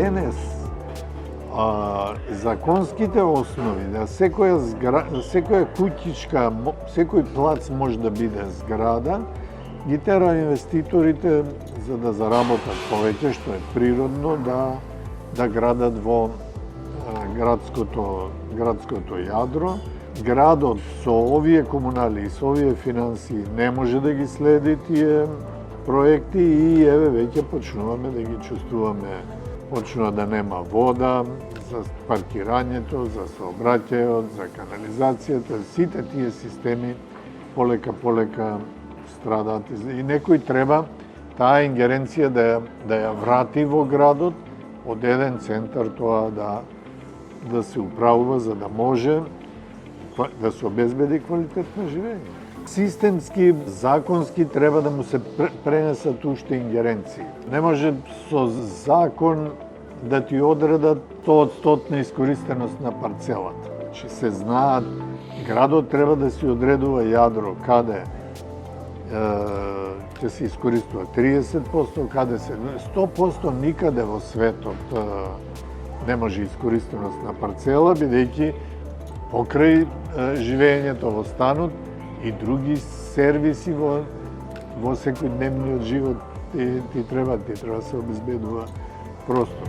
денес законските основи да секоја куќичка, секој плац може да биде зграда, ги тера инвеститорите за да заработат повеќе, што е природно да градат во градското јадро. Градот со овие комунали и со овие финансии не може да ги следи тие проекти и еве веќе почнуваме да ги чувствуваме. Почнува да нема вода за паркирањето, за сообраќајот, за канализацијата, сите тие системи полека страдаат и некој треба таа ингеренција да ја врати во градот, од еден центар тоа да се управува за да може да се обезбеди квалитет на живење. Системски, законски треба да му се пренесат уште ингеренции. Не може со закон да ти одредат 100% искористеност на парцелата. Значи се знаат, градот треба да си одредува јадро каде ќе се искористува 30%, каде се 100%, никаде во светот не може искористеност на парцела, бидејќи покрај живеењето во станот и други сервиси во секојдневниот живот ти треба да се обезбедува простор.